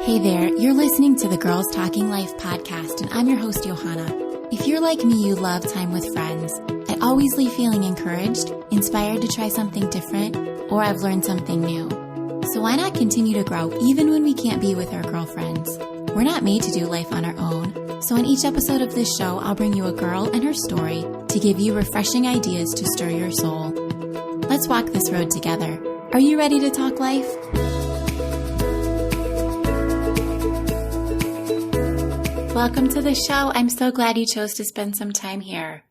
Hey there, you're listening to the Girls Talking Life podcast, and I'm your host, Johanna. If you're like me, you love time with friends. I always leave feeling encouraged, inspired to try something different, or I've learned something new. So why not continue to grow even when we can't be with our girlfriends? We're not made to do life on our own. So in each episode of this show, I'll bring you a girl and her story to give you refreshing ideas to stir your soul. Let's walk this road together. Are you ready to talk life? Welcome to the show. I'm so glad you chose to spend some time here.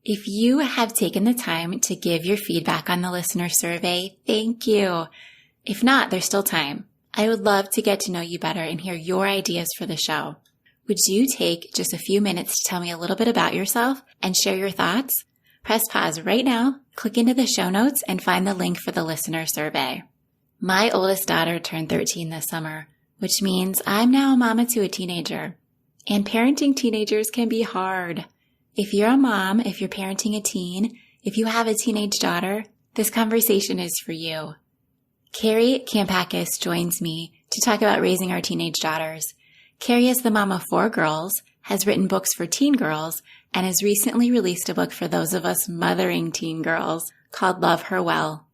If you have taken the time to give your feedback on the listener survey, thank you. If not, there's still time. I would love to get to know you better and hear your ideas for the show. Would you take just a few minutes to tell me a little bit about yourself and share your thoughts? Press pause right now, click into the show notes, and find the link for the listener survey. My oldest daughter turned 13 this summer, which means I'm now a mama to a teenager. And parenting teenagers can be hard. If you're a mom, if you're parenting a teen, if you have a teenage daughter, this conversation is for you. Kari Kampakis joins me to talk about raising our teenage daughters. Kari is the mom of 4 girls, has written books for teen girls, and has recently released a book for those of us mothering teen girls called Love Her Well.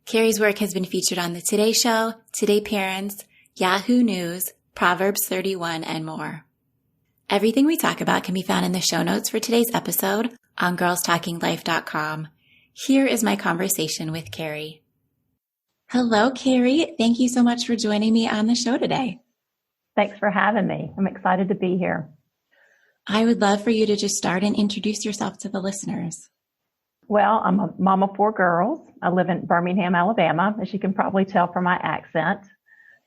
Kari's work has been featured on The Today Show, Today Parents, Yahoo News, Proverbs 31, and more. Everything we talk about can be found in the show notes for today's episode on girlstalkinglife.com. Here is my conversation with Kari. Hello, Kari. Thank you so much for joining me on the show today. Thanks for having me. I'm excited to be here. I would love for you to just start and introduce yourself to the listeners. Well, I'm a mom of 4 girls. I live in Birmingham, Alabama, as you can probably tell from my accent.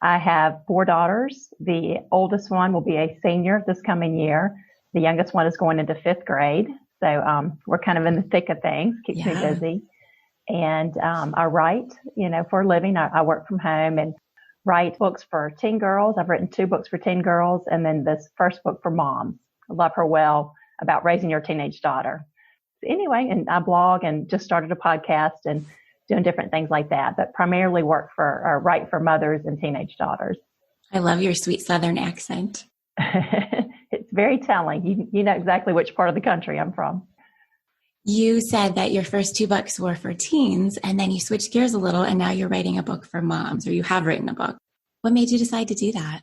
I have 4 daughters. The oldest one will be a senior this coming year. The youngest one is going into 5th grade. So we're kind of in the thick of things, keeps me busy. And I write, for a living. I work from home and write books for teen girls. I've written 2 books for teen girls, and then this first book for moms, Love Her Well, about raising your teenage daughter. Anyway, and I blog and just started a podcast and doing different things like that, but primarily write for mothers and teenage daughters. I love your sweet Southern accent. It's very telling. You know exactly which part of the country I'm from. You said that your first 2 books were for teens, and then you switched gears a little, and now you're writing a book for moms, or you have written a book. What made you decide to do that?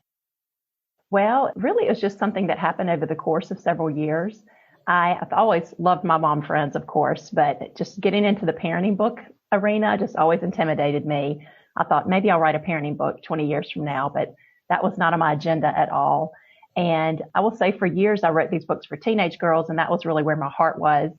Well, really, it was just something that happened over the course of several years. I've always loved my mom friends, of course, but just getting into the parenting book arena just always intimidated me. I thought maybe I'll write a parenting book 20 years from now, but that was not on my agenda at all. And I will say for years, I wrote these books for teenage girls, and that was really where my heart was.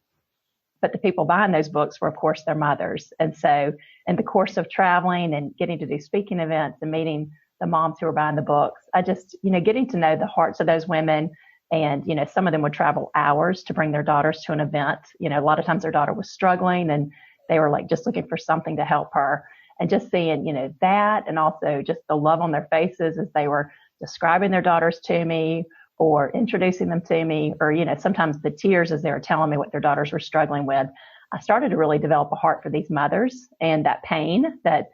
But the people behind those books were, of course, their mothers. And so in the course of traveling and getting to do speaking events and meeting the moms who were buying the books, I just, getting to know the hearts of those women. And, some of them would travel hours to bring their daughters to an event. A lot of times their daughter was struggling and they were like just looking for something to help her. And just seeing, that, and also just the love on their faces as they were describing their daughters to me or introducing them to me, or, sometimes the tears as they were telling me what their daughters were struggling with. I started to really develop a heart for these mothers and that pain that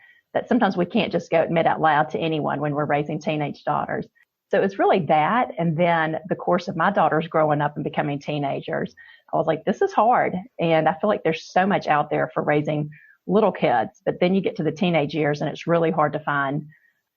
sometimes we can't just go admit out loud to anyone when we're raising teenage daughters. So it's really that. And then the course of my daughters growing up and becoming teenagers, I was like, this is hard. And I feel like there's so much out there for raising little kids, but then you get to the teenage years and it's really hard to find,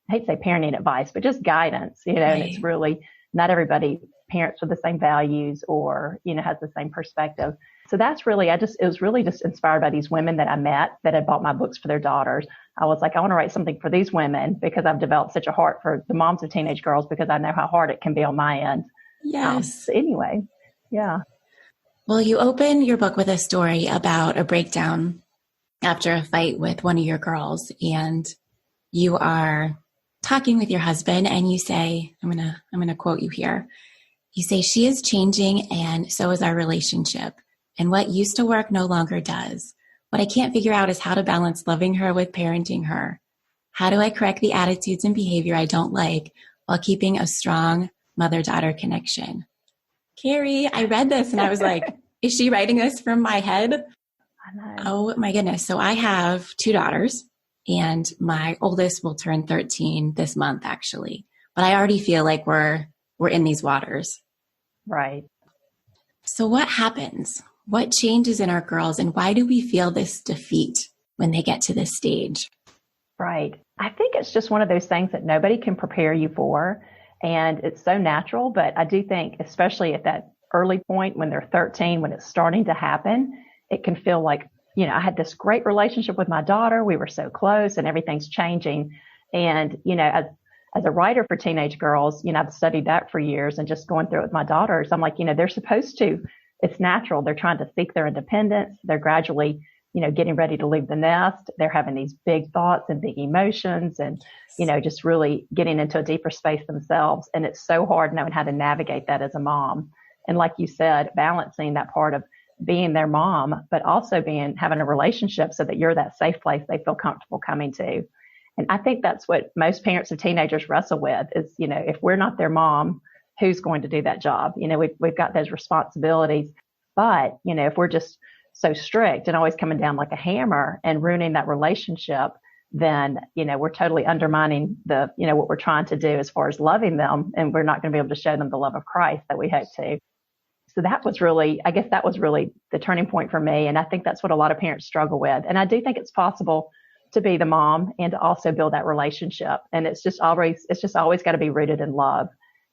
I hate to say parenting advice, but just guidance, Right. And it's really not everybody parents with the same values or, has the same perspective. So that's really, it was really just inspired by these women that I met that had bought my books for their daughters. I was like, I want to write something for these women because I've developed such a heart for the moms of teenage girls because I know how hard it can be on my end. Yes. So anyway, yeah. Well, you open your book with a story about a breakdown after a fight with one of your girls, and you are talking with your husband and you say, I'm going to quote you here. You say, she is changing and so is our relationship. And what used to work no longer does. What I can't figure out is how to balance loving her with parenting her. How do I correct the attitudes and behavior I don't like while keeping a strong mother-daughter connection? Kari, I read this and I was like, is she writing this from my head? I know. Oh my goodness. So I have 2 daughters and my oldest will turn 13 this month, actually, but I already feel like we're in these waters. Right. So what happens? What changes in our girls, and why do we feel this defeat when they get to this stage? Right. I think it's just one of those things that nobody can prepare you for. And it's so natural. But I do think, especially at that early point when they're 13, when it's starting to happen, it can feel like, I had this great relationship with my daughter. We were so close and everything's changing. And, as a writer for teenage girls, I've studied that for years, and just going through it with my daughters, I'm like, they're supposed to, it's natural. They're trying to seek their independence. They're gradually, getting ready to leave the nest. They're having these big thoughts and big emotions and, just really getting into a deeper space themselves. And it's so hard knowing how to navigate that as a mom. And like you said, balancing that part of being their mom, but also having a relationship so that you're that safe place they feel comfortable coming to. And I think that's what most parents of teenagers wrestle with is, if we're not their mom, who's going to do that job? We've got those responsibilities, but, if we're just so strict and always coming down like a hammer and ruining that relationship, then, we're totally undermining what we're trying to do as far as loving them. And we're not going to be able to show them the love of Christ that we hope to. So that was really the turning point for me. And I think that's what a lot of parents struggle with. And I do think it's possible to be the mom and to also build that relationship. And it's just always got to be rooted in love.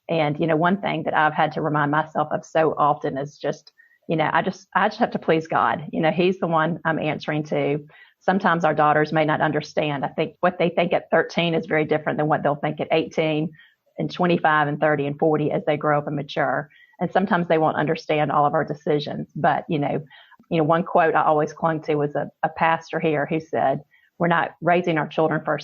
And, one thing that I've had to remind myself of so often is just, I just have to please God. He's the one I'm answering to. Sometimes our daughters may not understand. I think what they think at 13 is very different than what they'll think at 18 and 25 and 30 and 40 as they grow up and mature. And sometimes they won't understand all of our decisions. But, one quote I always clung to was a pastor here who said, we're not raising our children for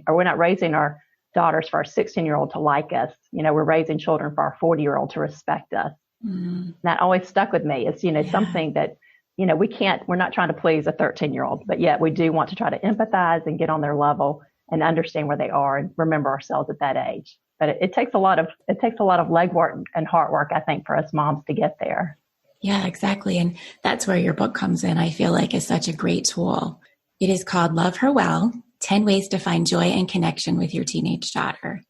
we're not raising our daughters for our 16-year-old to like us. We're raising children for our 40-year-old to respect us. Mm-hmm. That always stuck with me. It's, something that, we're not trying to please a 13-year-old, but yet we do want to try to empathize and get on their level and understand where they are and remember ourselves at that age. But it takes a lot of legwork and heart work, I think, for us moms to get there. Yeah, exactly. And that's where your book comes in. I feel like it's such a great tool. It is called Love Her Well, 10 Ways to Find Joy and Connection with Your Teenage Daughter.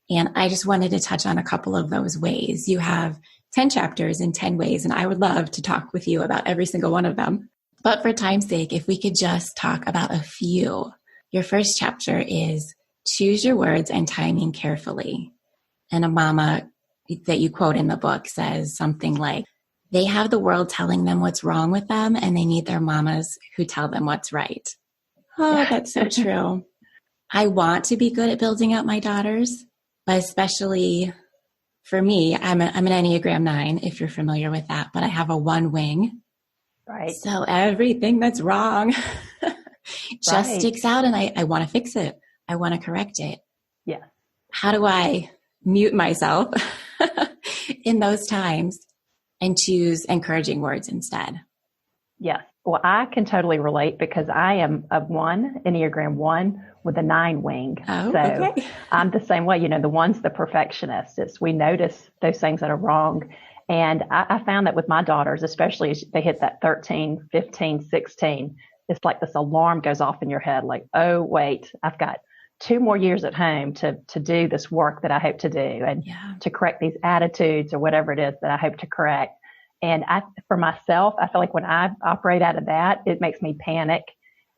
And I just wanted to touch on a couple of those ways. You have 10 chapters in 10 ways, and I would love to talk with you about every single one of them. But for time's sake, if we could just talk about a few. Your first chapter is choose your words and timing carefully. And a mama that you quote in the book says something like, they have the world telling them what's wrong with them, and they need their mamas who tell them what's right. Oh, that's so true. I want to be good at building up my daughters, but especially for me, I'm an Enneagram 9, if you're familiar with that, but I have a 1 wing. Right. So everything that's wrong just sticks out, and I want to fix it. I want to correct it. Yeah. How do I mute myself in those times and choose encouraging words instead? Yes. Well, I can totally relate because I am a 1, Enneagram 1 with a 9 wing. Oh, so okay. I'm the same way. The one's the perfectionist. We notice those things that are wrong. And I found that with my daughters, especially as they hit that 13, 15, 16, it's like this alarm goes off in your head, like, oh, wait, I've got 2 more years at home to do this work that I hope to do and to correct these attitudes or whatever it is that I hope to correct. And for myself, I feel like when I operate out of that, it makes me panic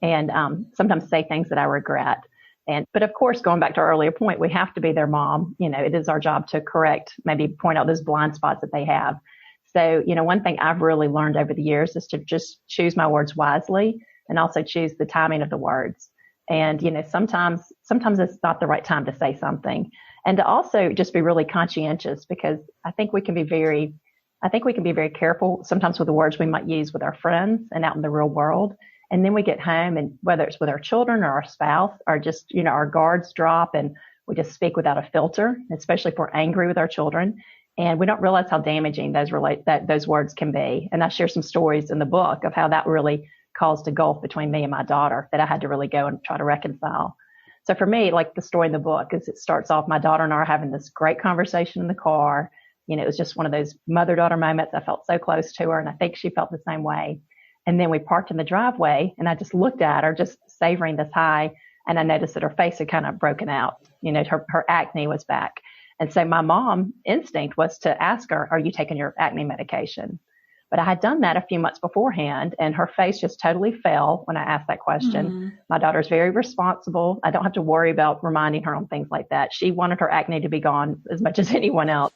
and sometimes say things that I regret. But of course, going back to our earlier point, we have to be their mom. It is our job to correct, maybe point out those blind spots that they have. So, one thing I've really learned over the years is to just choose my words wisely and also choose the timing of the words. And, sometimes it's not the right time to say something, and to also just be really conscientious, because I think we can be very careful sometimes with the words we might use with our friends and out in the real world. And then we get home, and whether it's with our children or our spouse, or just, our guards drop and we just speak without a filter, especially if we're angry with our children. And we don't realize how damaging those words can be. And I share some stories in the book of how that really caused a gulf between me and my daughter that I had to really go and try to reconcile. So for me, like the story in the book is, it starts off, my daughter and I are having this great conversation in the car. It was just one of those mother-daughter moments. I felt so close to her, and I think she felt the same way. And then we parked in the driveway, and I just looked at her, just savoring this high, and I noticed that her face had kind of broken out. Her acne was back. And so my mom instinct was to ask her, are you taking your acne medication? But I had done that a few months beforehand, and her face just totally fell when I asked that question. Mm-hmm. My daughter's very responsible. I don't have to worry about reminding her on things like that. She wanted her acne to be gone as much as anyone else.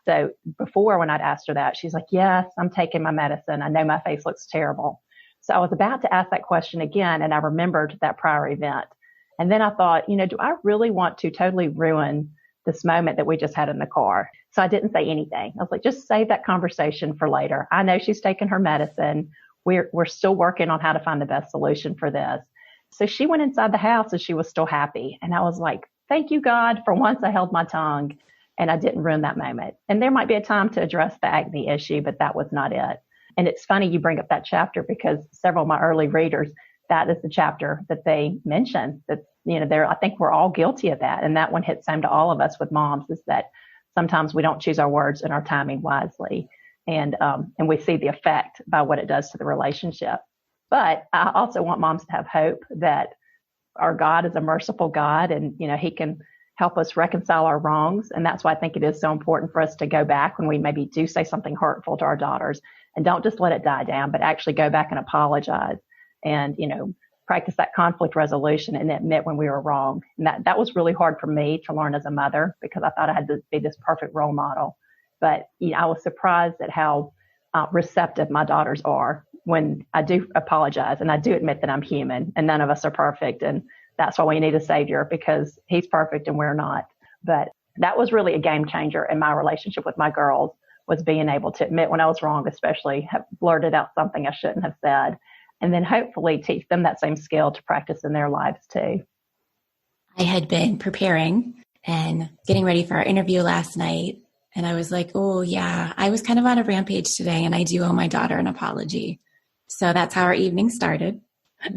So before, when I'd asked her that, she's like, yes, I'm taking my medicine. I know my face looks terrible. So I was about to ask that question again, and I remembered that prior event. And then I thought, do I really want to totally ruin this moment that we just had in the car? So I didn't say anything. I was like, just save that conversation for later. I know she's taking her medicine. We're still working on how to find the best solution for this. So she went inside the house and she was still happy. And I was like, thank you, God. For once I held my tongue and I didn't ruin that moment. And there might be a time to address the acne issue, but that was not it. And it's funny you bring up that chapter because several of my early readers, that is the chapter that they mention that, I think we're all guilty of that. And that one hits home to all of us with moms, is that sometimes we don't choose our words and our timing wisely. And we see the effect by what it does to the relationship. But I also want moms to have hope that our God is a merciful God, and, he can help us reconcile our wrongs. And that's why I think it is so important for us to go back when we maybe do say something hurtful to our daughters, and don't just let it die down, but actually go back and apologize and, practice that conflict resolution and admit when we were wrong. And that was really hard for me to learn as a mother, because I thought I had to be this perfect role model. But I was surprised at how receptive my daughters are when I do apologize, and I do admit that I'm human and none of us are perfect. And that's why we need a savior, because he's perfect and we're not. But that was really a game changer in my relationship with my girls, was being able to admit when I was wrong, especially have blurted out something I shouldn't have said, and then hopefully teach them that same skill to practice in their lives too. I had been preparing and getting ready for our interview last night, and I was like, oh yeah, I was kind of on a rampage today, and I do owe my daughter an apology. So that's how our evening started,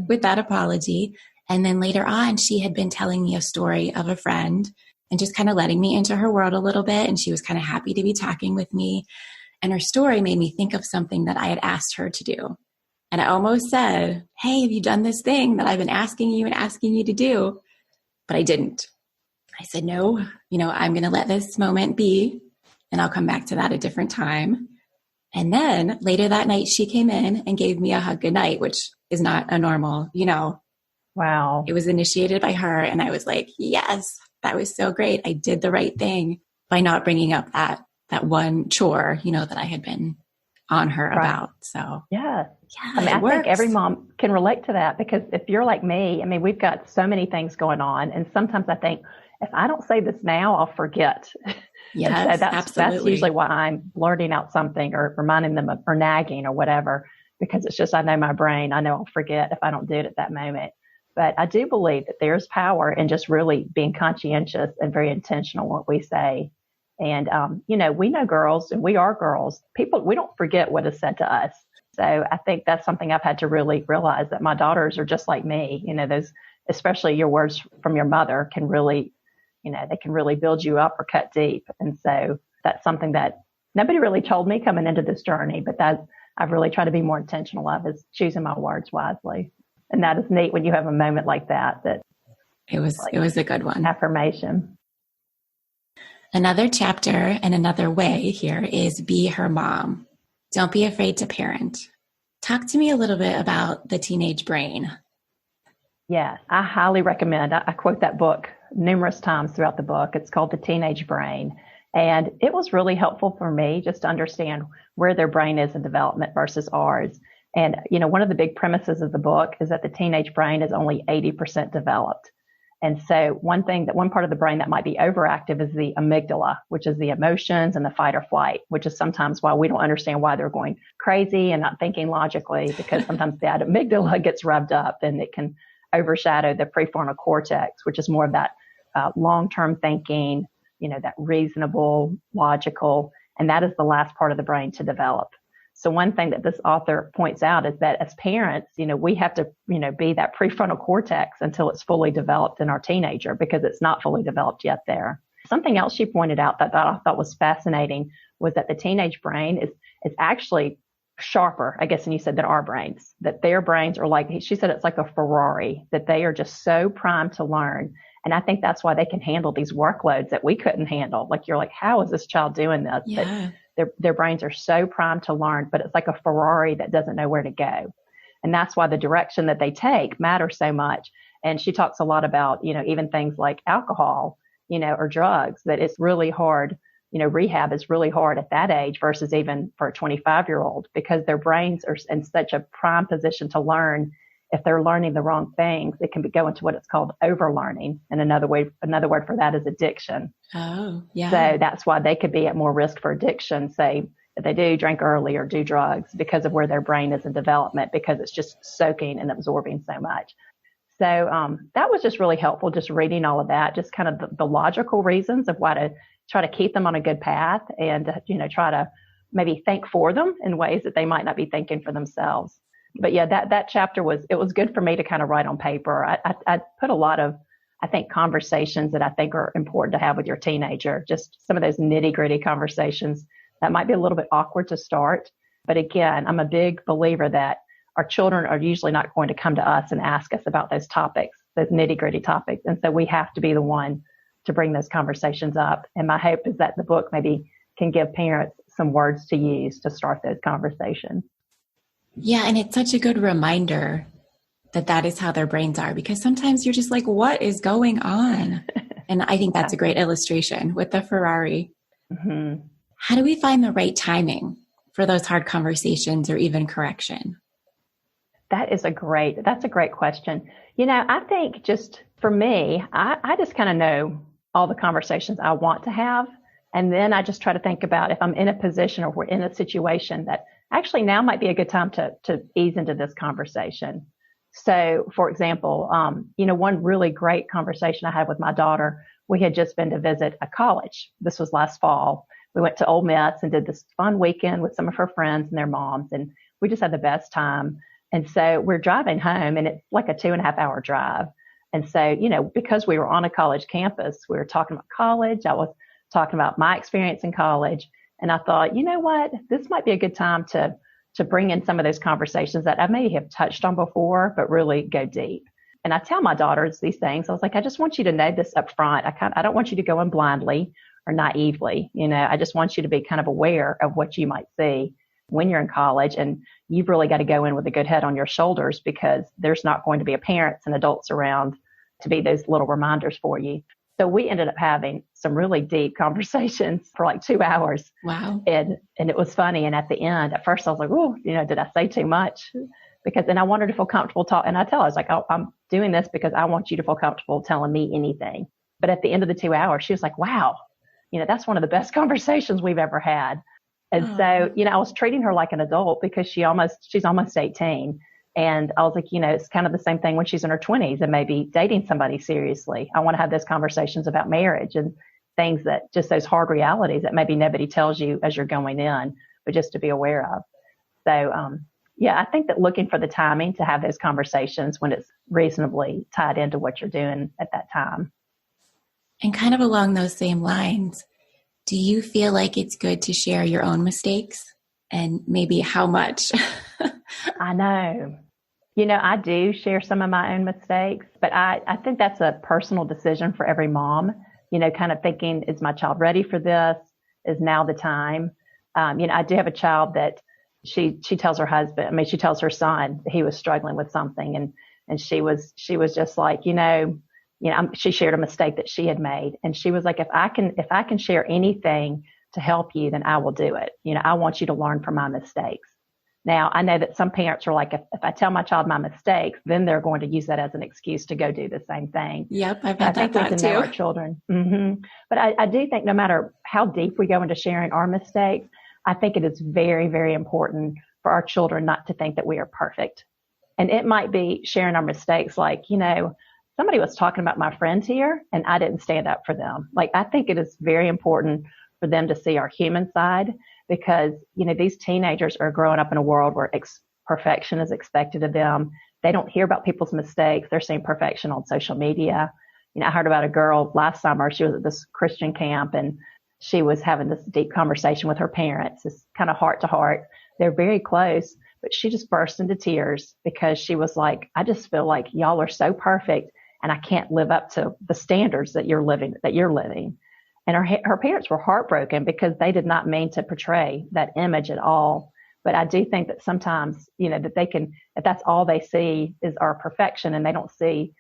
with that apology. And then later on, she had been telling me a story of a friend and just kind of letting me into her world a little bit. And she was kind of happy to be talking with me. And her story made me think of something that I had asked her to do. And I almost said, hey, have you done this thing that I've been asking you to do? But I didn't. I said, no, I'm going to let this moment be, and I'll come back to that a different time. And then later that night, she came in and gave me a hug goodnight, which is not a normal, Wow. It was initiated by her. And I was like, yes, that was so great. I did the right thing by not bringing up that one chore, that I had been on her about. So yeah. I think every mom can relate to that, because if you're like me, we've got so many things going on. And sometimes I think, if I don't say this now, I'll forget. Yes, so absolutely. That's usually why I'm blurting out something or reminding them or nagging or whatever, because it's just, I know my brain, I know I'll forget if I don't do it at that moment. But I do believe that there's power in just really being conscientious and very intentional what we say. And, we know girls, and we are girls. We don't forget what is said to us. So I think that's something I've had to really realize, that my daughters are just like me. Those, especially your words from your mother, can really, they can really build you up or cut deep. And so that's something that nobody really told me coming into this journey, but that I've really tried to be more intentional of, is choosing my words wisely. And that is neat when you have a moment like that. It was a good one. Affirmation. Another chapter and another way here is be her mom. Don't be afraid to parent. Talk to me a little bit about the teenage brain. Yeah, I highly recommend. I quote that book numerous times throughout the book. It's called The Teenage Brain. And it was really helpful for me just to understand where their brain is in development versus ours. And, one of the big premises of the book is that the teenage brain is only 80% developed. And so one part of the brain that might be overactive is the amygdala, which is the emotions and the fight or flight, which is sometimes why we don't understand why they're going crazy and not thinking logically, because sometimes that amygdala gets revved up and it can overshadow the prefrontal cortex, which is more of that long-term thinking, that reasonable, logical, and that is the last part of the brain to develop. So one thing that this author points out is that as parents, we have to, be that prefrontal cortex until it's fully developed in our teenager, because it's not fully developed yet there. Something else she pointed out that I thought was fascinating was that the teenage brain is actually sharper, I guess, than you said, than our brains, that their brains are like, she said, it's like a Ferrari, that they are just so primed to learn. And I think that's why they can handle these workloads that we couldn't handle. Like, you're like, how is this child doing this? Yeah. But their brains are so primed to learn, but it's like a Ferrari that doesn't know where to go. And that's why the direction that they take matters so much. And she talks a lot about, even things like alcohol, or drugs, that it's really hard. Rehab is really hard at that age versus even for a 25-year-old, because their brains are in such a prime position to learn. If they're learning the wrong things, it can go into what it's called overlearning. And another word for that is addiction. Oh, yeah. So that's why they could be at more risk for addiction, say, if they do drink early or do drugs, because of where their brain is in development, because it's just soaking and absorbing so much. So that was just really helpful, just reading all of that, just kind of the logical reasons of why to try to keep them on a good path, and, try to maybe think for them in ways that they might not be thinking for themselves. But yeah, that chapter was good for me to kind of write on paper. I put a lot of, I think, conversations that I think are important to have with your teenager, just some of those nitty gritty conversations that might be a little bit awkward to start. But again, I'm a big believer that our children are usually not going to come to us and ask us about those topics, those nitty gritty topics. And so we have to be the one to bring those conversations up. And my hope is that the book maybe can give parents some words to use to start those conversations. Yeah. And it's such a good reminder that is how their brains are, because sometimes you're just like, what is going on? And I think that's a great illustration with the Ferrari. Mm-hmm. How do we find the right timing for those hard conversations or even correction? That's a great question. I think just for me, I just kind of know all the conversations I want to have. And then I just try to think about if I'm in a position or we're in a situation that actually now might be a good time to ease into this conversation. So, for example, one really great conversation I had with my daughter, we had just been to visit a college. This was last fall. We went to Ole Miss and did this fun weekend with some of her friends and their moms, and we just had the best time. And so we're driving home, and it's like a 2.5 hour drive. And so, because we were on a college campus, we were talking about college. I was talking about my experience in college. And I thought, you know what, this might be a good time to bring in some of those conversations that I may have touched on before, but really go deep. And I tell my daughters these things. I was like, I just want you to know this up front. I don't want you to go in blindly or naively. I just want you to be kind of aware of what you might see when you're in college. And you've really got to go in with a good head on your shoulders, because there's not going to be parents and adults around to be those little reminders for you. So we ended up having some really deep conversations for like 2 hours. Wow. And it was funny. And at the end, at first I was like, oh, did I say too much? And I wanted to feel comfortable talking. And I tell her, I was like, oh, I'm doing this because I want you to feel comfortable telling me anything. But at the end of the 2 hours, she was like, wow, that's one of the best conversations we've ever had. And so, I was treating her like an adult, because she's almost 18. And I was like, it's kind of the same thing when she's in her 20s and maybe dating somebody seriously. I want to have those conversations about marriage and things, that just those hard realities that maybe nobody tells you as you're going in, but just to be aware of. So, I think that looking for the timing to have those conversations when it's reasonably tied into what you're doing at that time. And kind of along those same lines, do you feel like it's good to share your own mistakes, and maybe how much? I know. I do share some of my own mistakes, but I think that's a personal decision for every mom, kind of thinking, is my child ready for this? Is now the time? I do have a child that she tells her husband, she tells her son he was struggling with something, and she was just like, she shared a mistake that she had made. And she was like, if I can share anything to help you, then I will do it. I want you to learn from my mistakes. Now, I know that some parents are like, if I tell my child my mistakes, then they're going to use that as an excuse to go do the same thing. Yep, I've had that thought too. Know our children. Mm-hmm. But I do think no matter how deep we go into sharing our mistakes, I think it is very, very important for our children not to think that we are perfect. And it might be sharing our mistakes like, somebody was talking about my friends here and I didn't stand up for them. Like, I think it is very important for them to see our human side, because, these teenagers are growing up in a world where perfection is expected of them. They don't hear about people's mistakes. They're seeing perfection on social media. I heard about a girl last summer. She was at this Christian camp, and she was having this deep conversation with her parents, this kind of heart to heart. They're very close, but she just burst into tears because she was like, I just feel like y'all are so perfect, and I can't live up to the standards that you're living. And her parents were heartbroken because they did not mean to portray that image at all. But I do think that sometimes, that that's all they see is our perfection, and they don't see,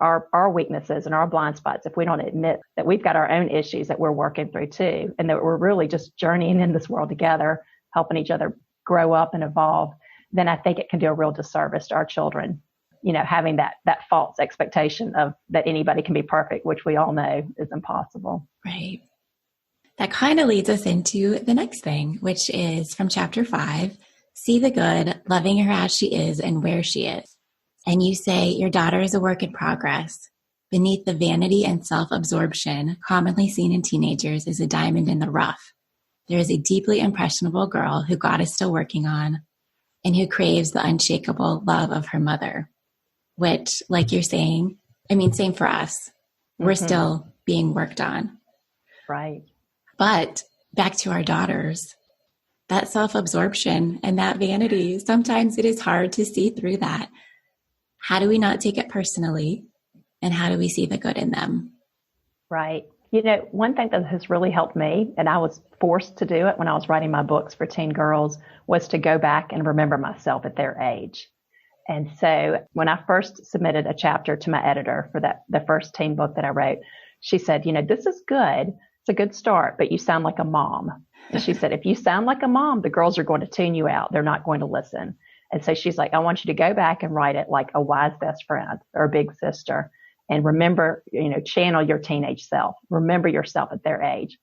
our weaknesses and our blind spots. If we don't admit that we've got our own issues that we're working through too, and that we're really just journeying in this world together, helping each other grow up and evolve, then I think it can do a real disservice to our children, having that false expectation of that anybody can be perfect, which we all know is impossible. Right. That kind of leads us into the next thing, which is from chapter 5, see the good, loving her as she is and where she is. And you say your daughter is a work in progress. Beneath the vanity and self-absorption commonly seen in teenagers is a diamond in the rough. There is a deeply impressionable girl who God is still working on and who craves the unshakable love of her mother, which, like you're saying, same for us. We're still being worked on. Right. But back to our daughters, that self-absorption and that vanity, sometimes it is hard to see through that. How do we not take it personally? And how do we see the good in them? Right. One thing that has really helped me, and I was forced to do it when I was writing my books for teen girls, was to go back and remember myself at their age. And so when I first submitted a chapter to my editor for the first teen book that I wrote, she said, this is good. It's a good start, but you sound like a mom. And she said, if you sound like a mom, the girls are going to tune you out. They're not going to listen. And so she's like, I want you to go back and write it like a wise best friend or a big sister. And remember, channel your teenage self. Remember yourself at their age.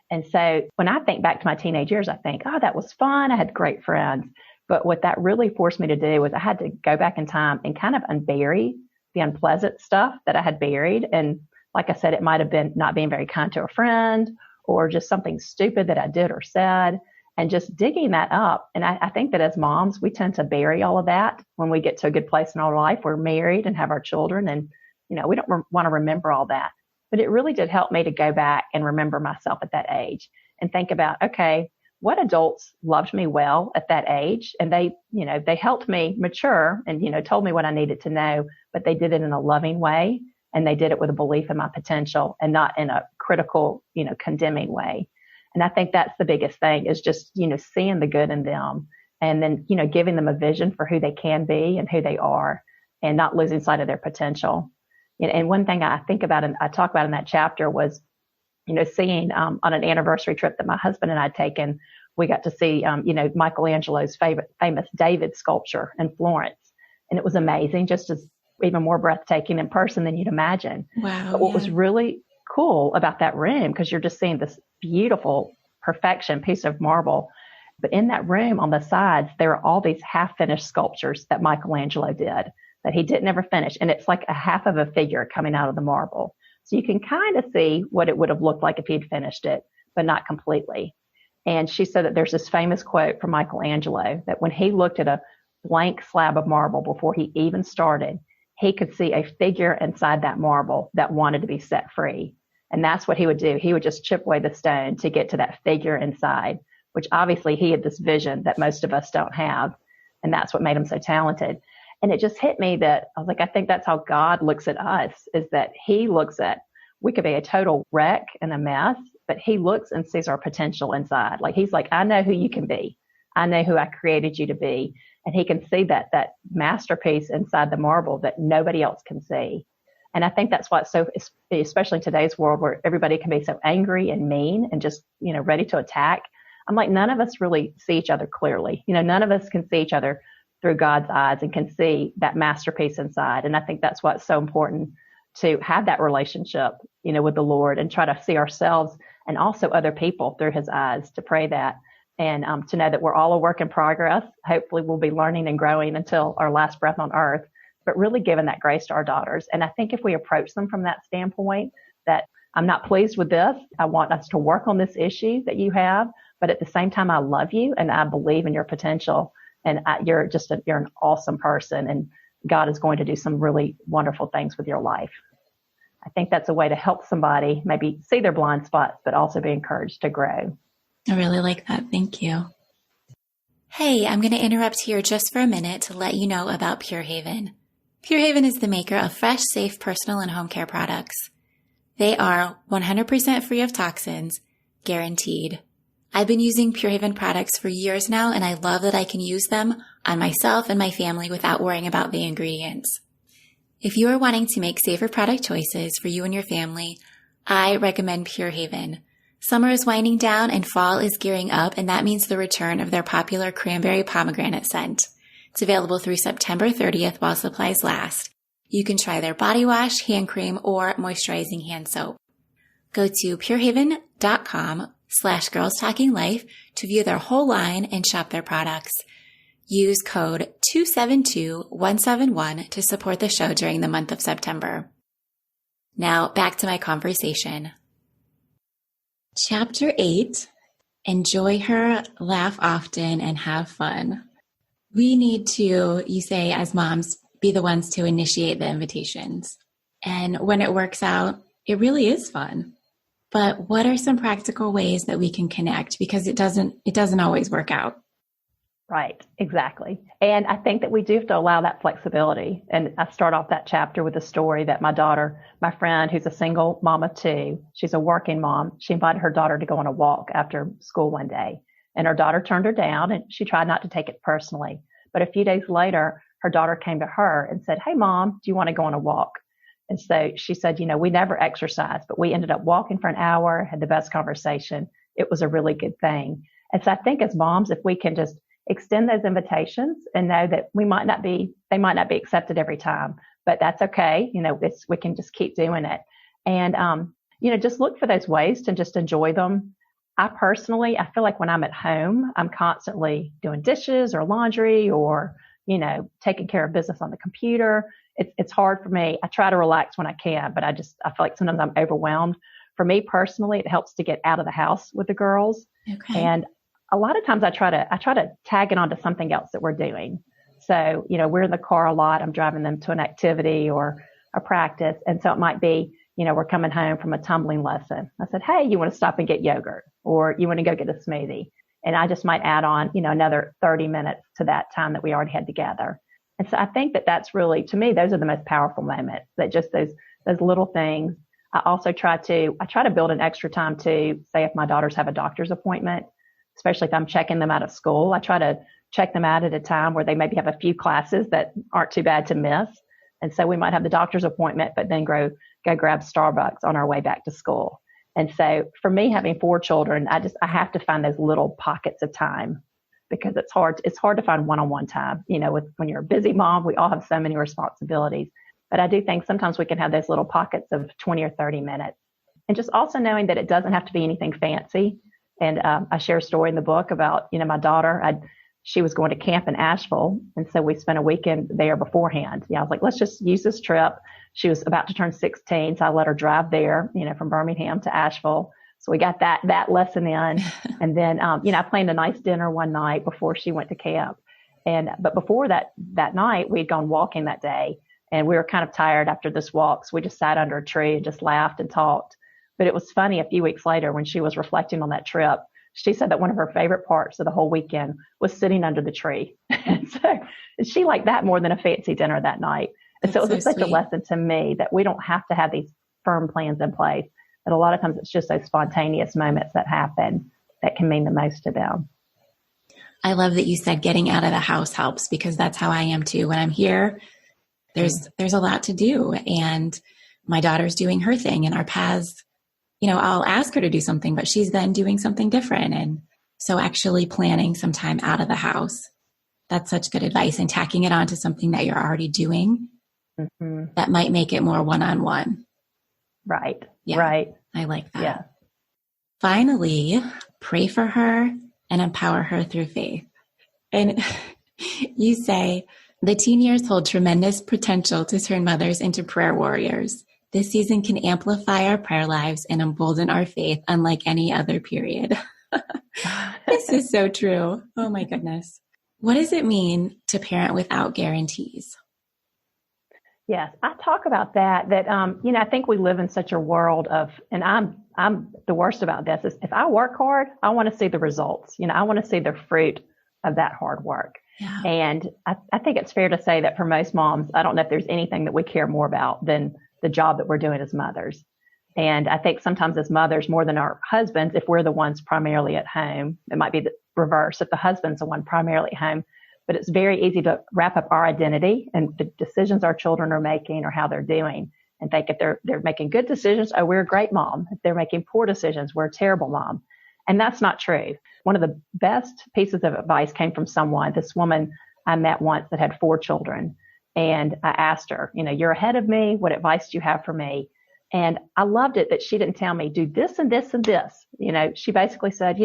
And so when I think back to my teenage years, I think, oh, that was fun. I had great friends. But what that really forced me to do was I had to go back in time and kind of unbury the unpleasant stuff that I had buried. And like I said, it might have been not being very kind to a friend or just something stupid that I did or said, and just digging that up. And I think that as moms, we tend to bury all of that when we get to a good place in our life. We're married and have our children, and we don't want to remember all that. But it really did help me to go back and remember myself at that age and think about, okay, what adults loved me well at that age? And they helped me mature and, told me what I needed to know, but they did it in a loving way. And they did it with a belief in my potential and not in a critical, condemning way. And I think that's the biggest thing is just, seeing the good in them and then, giving them a vision for who they can be and who they are and not losing sight of their potential. And one thing I think about and I talk about in that chapter was, seeing on an anniversary trip that my husband and I had taken, we got to see, Michelangelo's famous David sculpture in Florence. And it was amazing, just as even more breathtaking in person than you'd imagine. Wow. But what was really cool about that room, because you're just seeing this beautiful perfection piece of marble. But in that room on the sides, there are all these half-finished sculptures that Michelangelo did that he didn't ever finish. And it's like a half of a figure coming out of the marble. So you can kind of see what it would have looked like if he'd finished it, but not completely. And she said that there's this famous quote from Michelangelo that when he looked at a blank slab of marble before he even started, he could see a figure inside that marble that wanted to be set free. And that's what he would do. He would just chip away the stone to get to that figure inside, which obviously he had this vision that most of us don't have. And that's what made him so talented. And it just hit me that I was like, I think that's how God looks at us, is that he looks at, we could be a total wreck and a mess, but he looks and sees our potential inside. Like he's like, I know who you can be. I know who I created you to be. And he can see that masterpiece inside the marble that nobody else can see. And I think that's why it's so, especially in today's world where everybody can be so angry and mean and just, ready to attack. I'm like, none of us really see each other clearly. None of us can see each other through God's eyes and can see that masterpiece inside. And I think that's why it's so important to have that relationship, with the Lord and try to see ourselves and also other people through his eyes, to pray that. And to know that we're all a work in progress. Hopefully we'll be learning and growing until our last breath on earth, but really giving that grace to our daughters. And I think if we approach them from that standpoint, that I'm not pleased with this, I want us to work on this issue that you have, but at the same time, I love you and I believe in your potential. And you're an awesome person, and God is going to do some really wonderful things with your life. I think that's a way to help somebody maybe see their blind spots, but also be encouraged to grow. I really like that. Thank you. Hey, I'm going to interrupt here just for a minute to let you know about Pure Haven. Pure Haven is the maker of fresh, safe personal and home care products. They are 100% free of toxins, guaranteed. I've been using Pure Haven products for years now, and I love that I can use them on myself and my family without worrying about the ingredients. If you are wanting to make safer product choices for you and your family, I recommend Pure Haven. Summer is winding down and fall is gearing up, and that means the return of their popular cranberry pomegranate scent. It's available through September 30th while supplies last. You can try their body wash, hand cream, or moisturizing hand soap. Go to purehaven.com/girlstalkinglife to view their whole line and shop their products. Use code 272171 to support the show during the month of September. Now back to my conversation. Chapter 8, enjoy her, laugh often, and have fun. We need to, you say, as moms, be the ones to initiate the invitations. And when it works out, it really is fun. But what are some practical ways that we can connect? Because it doesn't always work out. Right, exactly. And I think that we do have to allow that flexibility. And I start off that chapter with a story that my friend, who's a single mom of two, she's a working mom. She invited her daughter to go on a walk after school one day. And her daughter turned her down, and she tried not to take it personally. But a few days later, her daughter came to her and said, "Hey, Mom, do you want to go on a walk?" And so she said, we never exercised, but we ended up walking for an hour, had the best conversation. It was a really good thing. And so I think as moms, if we can just extend those invitations and know that they might not be accepted every time, but that's okay. We can just keep doing it. And, just look for those ways to just enjoy them. I feel like when I'm at home, I'm constantly doing dishes or laundry or, taking care of business on the computer. It's hard for me. I try to relax when I can, but I feel like sometimes I'm overwhelmed. For me personally, it helps to get out of the house with the girls. Okay. And a lot of times I try to tag it onto something else that we're doing. So, we're in the car a lot. I'm driving them to an activity or a practice. And so it might be, we're coming home from a tumbling lesson. I said, "Hey, you want to stop and get yogurt, or you want to go get a smoothie?" And I just might add on, another 30 minutes to that time that we already had together. And so I think that that's really, to me, those are the most powerful moments, that just those little things. I also try to build an extra time to, say, if my daughters have a doctor's appointment, especially if I'm checking them out of school, I try to check them out at a time where they maybe have a few classes that aren't too bad to miss. And so we might have the doctor's appointment, but then go grab Starbucks on our way back to school. And so for me, having 4 children, I have to find those little pockets of time, because it's hard to find one-on-one time. When you're a busy mom, we all have so many responsibilities. But I do think sometimes we can have those little pockets of 20 or 30 minutes. And just also knowing that it doesn't have to be anything fancy. And I share a story in the book about, my daughter, she was going to camp in Asheville. And so we spent a weekend there beforehand. I was like, let's just use this trip. She was about to turn 16. So I let her drive there, from Birmingham to Asheville. So we got that lesson in. And then, I planned a nice dinner one night before she went to camp. But before that night, we'd gone walking that day, and we were kind of tired after this walk. So we just sat under a tree and just laughed and talked. But it was funny, a few weeks later when she was reflecting on that trip, she said that one of her favorite parts of the whole weekend was sitting under the tree. And so she liked that more than a fancy dinner that night. And so it was such a lesson to me that we don't have to have these firm plans in place. That a lot of times it's just those spontaneous moments that happen that can mean the most to them. I love that you said getting out of the house helps, because that's how I am too. When I'm here, there's a lot to do, and my daughter's doing her thing, and our paths, I'll ask her to do something, but she's then doing something different. And so actually planning some time out of the house, that's such good advice, and tacking it on to something that you're already doing that might make it more one-on-one. Right. Yeah, right. I like that. Yeah. Finally, pray for her and empower her through faith. And you say, the teen years hold tremendous potential to turn mothers into prayer warriors. This season can amplify our prayer lives and embolden our faith unlike any other period. This is so true. Oh my goodness. What does it mean to parent without guarantees? Yes, I talk about that, I think we live in such a world of, and I'm the worst about this, is if I work hard, I want to see the results. I want to see the fruit of that hard work. Yeah. And I think it's fair to say that for most moms, I don't know if there's anything that we care more about than the job that we're doing as mothers. And I think sometimes as mothers, more than our husbands, if we're the ones primarily at home, it might be the reverse if the husband's the one primarily at home. But it's very easy to wrap up our identity and the decisions our children are making or how they're doing and think if they're making good decisions, oh, we're a great mom. If they're making poor decisions, we're a terrible mom. And that's not true. One of the best pieces of advice came from this woman I met once that had 4 children. And I asked her, you're ahead of me. What advice do you have for me? And I loved it that she didn't tell me, do this and this and this. She basically said,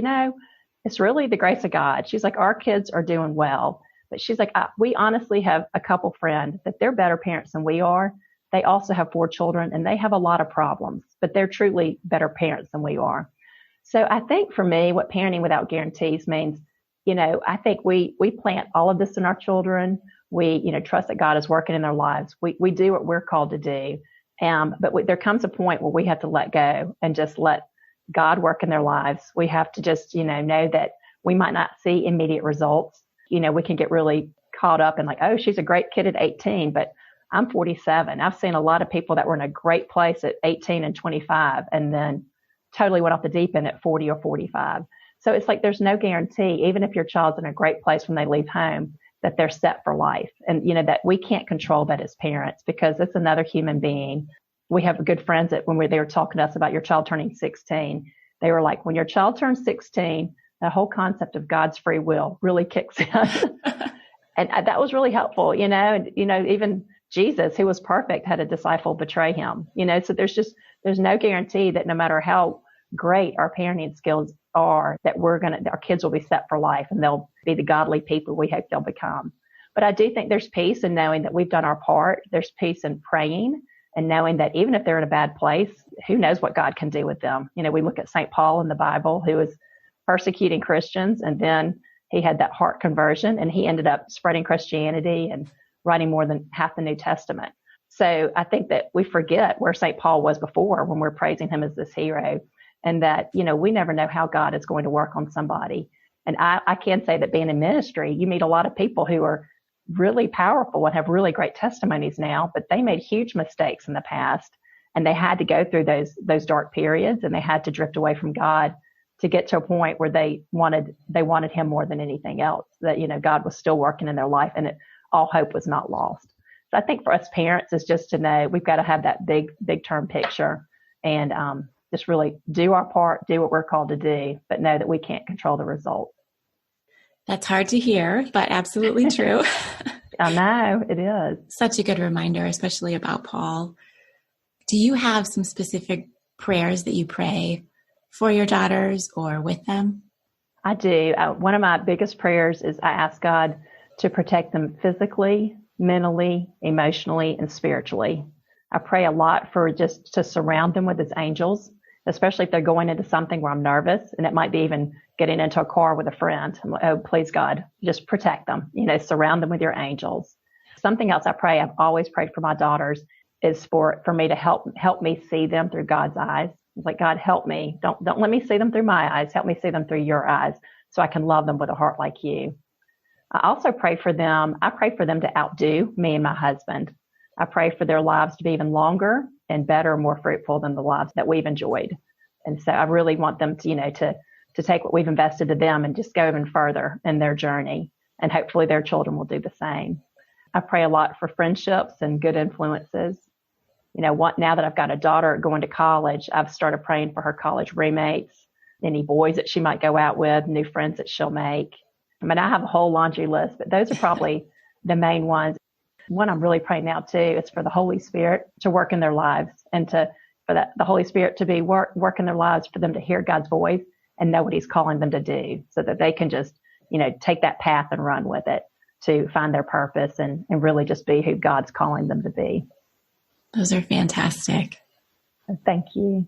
it's really the grace of God. She's like, our kids are doing well. But she's like, we honestly have a couple friends that they're better parents than we are. They also have 4 children and they have a lot of problems, but they're truly better parents than we are. So I think for me, what parenting without guarantees means, I think we plant all of this in our children. We, trust that God is working in their lives. We do what we're called to do. But there comes a point where we have to let go and just let God work in their lives. We have to just, know that we might not see immediate results. We can get really caught up in like, oh, she's a great kid at 18, but I'm 47. I've seen a lot of people that were in a great place at 18 and 25 and then totally went off the deep end at 40 or 45. So it's like there's no guarantee, even if your child's in a great place when they leave home, that they're set for life. And, that we can't control that as parents because it's another human being. We have good friends that when they were talking to us about your child turning 16, they were like, when your child turns 16, the whole concept of God's free will really kicks in. And that was really helpful, and, even Jesus, who was perfect, had a disciple betray him, so there's no guarantee that no matter how great our parenting skills are, that our kids will be set for life and they'll be the godly people we hope they'll become. But I do think there's peace in knowing that we've done our part. There's peace in praying and knowing that even if they're in a bad place, who knows what God can do with them. We look at St. Paul in the Bible, who was persecuting Christians, and then he had that heart conversion and he ended up spreading Christianity and writing more than half the New Testament. So I think that we forget where St. Paul was before when we're praising him as this hero, and that, we never know how God is going to work on somebody. And I can say that being in ministry, you meet a lot of people who are really powerful and have really great testimonies now, but they made huge mistakes in the past and they had to go through those dark periods and they had to drift away from God to get to a point where they wanted him more than anything else, that, God was still working in their life and all hope was not lost. So I think for us parents is just to know we've got to have that big term picture and, just really do our part, do what we're called to do, but know that we can't control the result. That's hard to hear, but absolutely true. I know, it is. Such a good reminder, especially about Paul. Do you have some specific prayers that you pray for your daughters or with them? I do. One of my biggest prayers is I ask God to protect them physically, mentally, emotionally, and spiritually. I pray a lot for just to surround them with his angels, especially if they're going into something where I'm nervous, and it might be even getting into a car with a friend. I'm like, oh, please, God, just protect them, surround them with your angels. Something else I pray, I've always prayed for my daughters, is for me to help me see them through God's eyes. It's like, God, help me. Don't let me see them through my eyes. Help me see them through your eyes so I can love them with a heart like you. I also pray for them. I pray for them to outdo me and my husband. I pray for their lives to be even longer and better, more fruitful than the lives that we've enjoyed. And so I really want them to take what we've invested in them and just go even further in their journey. And hopefully their children will do the same. I pray a lot for friendships and good influences. Now that I've got a daughter going to college, I've started praying for her college roommates, any boys that she might go out with, new friends that she'll make. I have a whole laundry list, but those are probably the main ones. One I'm really praying now too is for the Holy Spirit to work in their lives and for the Holy Spirit to be work in their lives, for them to hear God's voice and know what he's calling them to do, so that they can just, take that path and run with it to find their purpose and really just be who God's calling them to be. Those are fantastic. Thank you.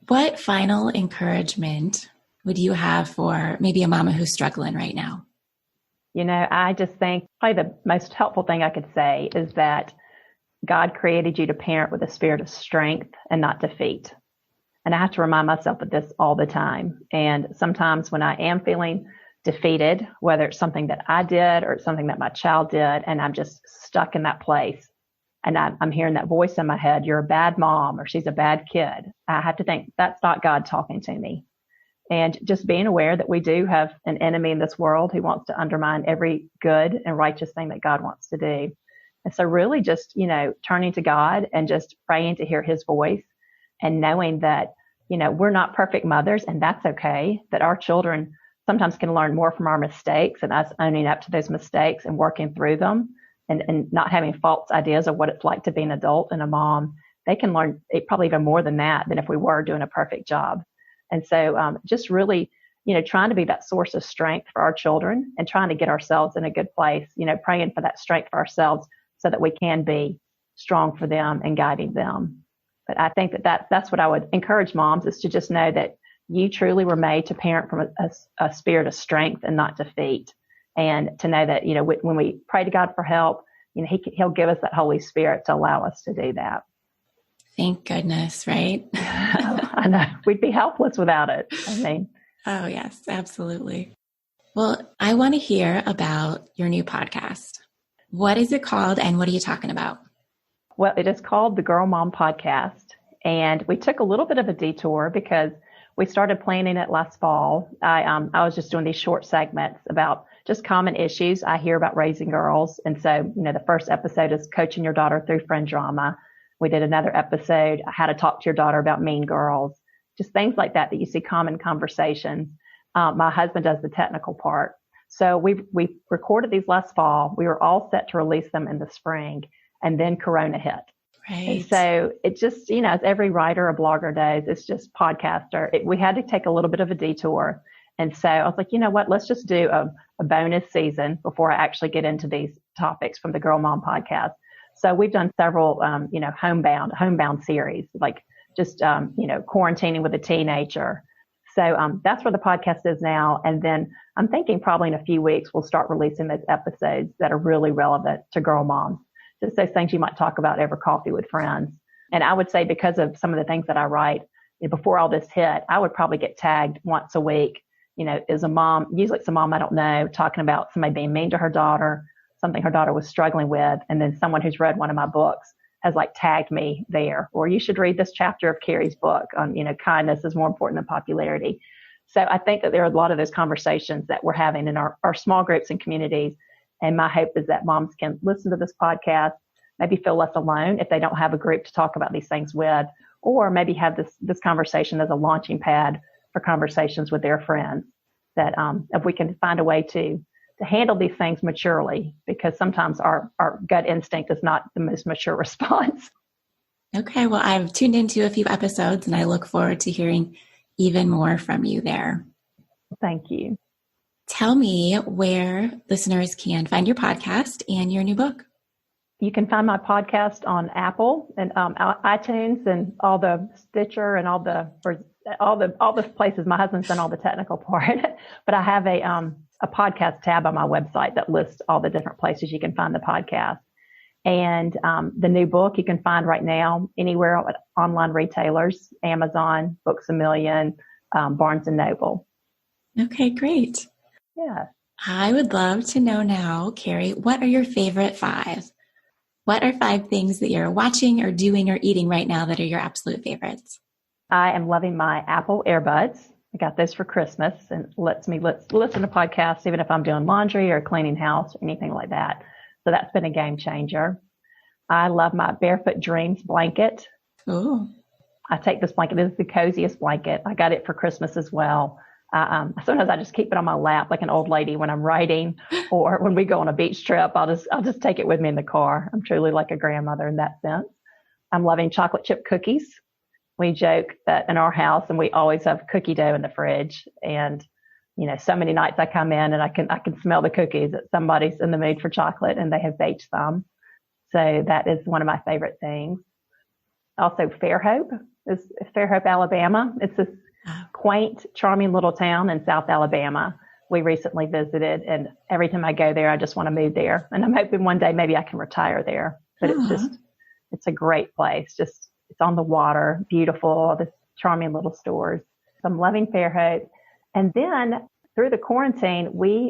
What final encouragement would you have for maybe a mama who's struggling right now? I just think probably the most helpful thing I could say is that God created you to parent with a spirit of strength and not defeat. And I have to remind myself of this all the time. And sometimes when I am feeling defeated, whether it's something that I did or it's something that my child did, and I'm just stuck in that place. And I'm hearing that voice in my head, you're a bad mom or she's a bad kid. I have to think that's not God talking to me. And just being aware that we do have an enemy in this world who wants to undermine every good and righteous thing that God wants to do. And so really just, turning to God and just praying to hear his voice and knowing that, we're not perfect mothers, and that's okay, that our children sometimes can learn more from our mistakes and us owning up to those mistakes and working through them. And not having false ideas of what it's like to be an adult and a mom. They can learn probably even more than that than if we were doing a perfect job. And so just really, trying to be that source of strength for our children and trying to get ourselves in a good place, praying for that strength for ourselves so that we can be strong for them and guiding them. But I think that's what I would encourage moms, is to just know that you truly were made to parent from a spirit of strength and not defeat. And to know that, when we pray to God for help, he'll give us that Holy Spirit to allow us to do that. Thank goodness, right? I know. We'd be helpless without it. Oh, yes, absolutely. Well, I want to hear about your new podcast. What is it called and what are you talking about? Well, it is called the Girl Mom Podcast. And we took a little bit of a detour because we started planning it last fall. I was just doing these short segments about just common issues I hear about raising girls. And so, the first episode is coaching your daughter through friend drama. We did another episode, how to talk to your daughter about mean girls, just things like that you see common conversations. My husband does the technical part. So we recorded these last fall. We were all set to release them in the spring, and then Corona hit. Right. And so it just, as every writer or blogger does, it's just podcaster. We had to take a little bit of a detour. And so I was like, you know what, let's just do a bonus season before I actually get into these topics from the Girl Mom Podcast. So we've done several, homebound series, like just, quarantining with a teenager. So that's where the podcast is now. And then I'm thinking probably in a few weeks, we'll start releasing those episodes that are really relevant to girl moms. Just those things you might talk about over coffee with friends. And I would say because of some of the things that I write, before all this hit, I would probably get tagged once a week, as a mom, usually it's a mom I don't know, talking about somebody being mean to her daughter, something her daughter was struggling with. And then someone who's read one of my books has tagged me there, or you should read this chapter of Kari's book on, kindness is more important than popularity. So I think that there are a lot of those conversations that we're having in our small groups and communities. And my hope is that moms can listen to this podcast, maybe feel less alone if they don't have a group to talk about these things with, or maybe have this conversation as a launching pad for conversations with their friends. That if we can find a way to handle these things maturely, because sometimes our gut instinct is not the most mature response. Okay, well, I've tuned into a few episodes and I look forward to hearing even more from you there. Thank you. Tell me where listeners can find your podcast and your new book. You can find my podcast on Apple and iTunes and all the Stitcher and all the places. My husband's done all the technical part, but I have a podcast tab on my website that lists all the different places you can find the podcast. And the new book you can find right now anywhere at online retailers, Amazon, Books A Million, Barnes and Noble. Okay, great. Yeah. I would love to know now, Kari, what are your favorite 5? What are 5 things that you're watching or doing or eating right now that are your absolute favorites? I am loving my Apple earbuds. I got those for Christmas, and lets me listen to podcasts even if I'm doing laundry or cleaning house or anything like that. So that's been a game changer. I love my Barefoot Dreams blanket. Oh. I take this blanket. This is the coziest blanket. I got it for Christmas as well. Sometimes I just keep it on my lap like an old lady when I'm writing, or when we go on a beach trip, I'll just take it with me in the car. I'm truly like a grandmother in that sense. I'm loving chocolate chip cookies. We joke that in our house, and we always have cookie dough in the fridge. And, so many nights I come in and I can smell the cookies that somebody's in the mood for chocolate and they have baked some. So that is one of my favorite things. Also, Fairhope is Fairhope, Alabama. It's this quaint, charming little town in South Alabama. We recently visited, and every time I go there, I just want to move there. And I'm hoping one day maybe I can retire there. But it's a great place. It's on the water, beautiful, all this charming little stores. So I'm loving Fairhope. And then through the quarantine,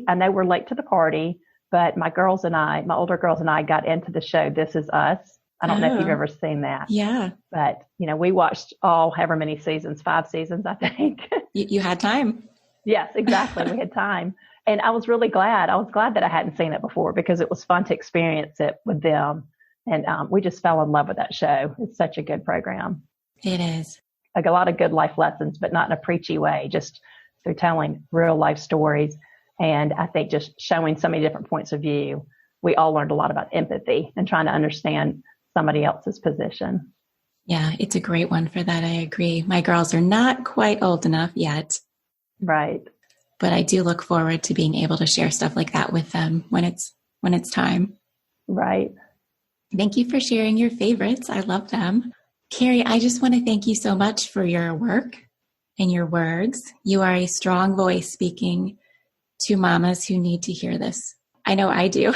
I know we're late to the party, but my older girls and I got into the show This Is Us. I don't know if you've ever seen that. Yeah. But, we watched however many seasons, 5 seasons, I think. You had time. Yes, exactly. We had time. And I was really glad. I was glad that I hadn't seen it before because it was fun to experience it with them. And we just fell in love with that show. It's such a good program. It is. Like a lot of good life lessons, but not in a preachy way, just through telling real life stories. And I think just showing so many different points of view, we all learned a lot about empathy and trying to understand somebody else's position. Yeah, it's a great one for that. I agree. My girls are not quite old enough yet. Right. But I do look forward to being able to share stuff like that with them when it's time. Right. Thank you for sharing your favorites. I love them. Kari, I just want to thank you so much for your work and your words. You are a strong voice speaking to mamas who need to hear this. I know I do.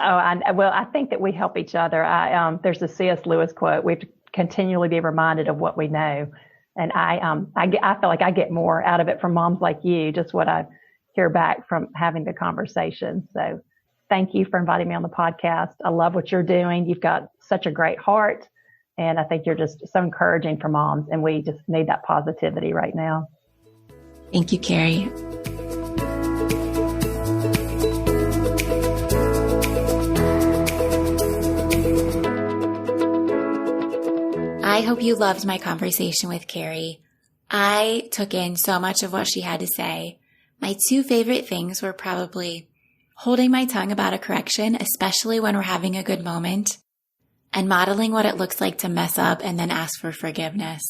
I think that we help each other. There's a C.S. Lewis quote: "We have to continually be reminded of what we know." And I feel like I get more out of it from moms like you, just what I hear back from having the conversation. So thank you for inviting me on the podcast. I love what you're doing. You've got such a great heart. And I think you're just so encouraging for moms. And we just need that positivity right now. Thank you, Kari. I hope you loved my conversation with Kari. I took in so much of what she had to say. My 2 favorite things were probably holding my tongue about a correction, especially when we're having a good moment, and modeling what it looks like to mess up and then ask for forgiveness.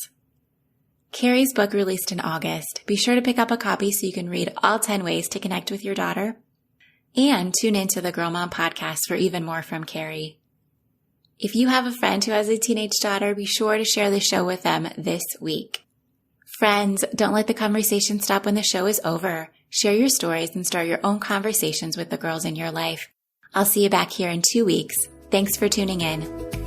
Kari's book released in August. Be sure to pick up a copy so you can read all 10 ways to connect with your daughter. And tune into the Girl Mom podcast for even more from Kari. If you have a friend who has a teenage daughter, be sure to share the show with them this week. Friends, don't let the conversation stop when the show is over. Share your stories and start your own conversations with the girls in your life. I'll see you back here in 2 weeks. Thanks for tuning in.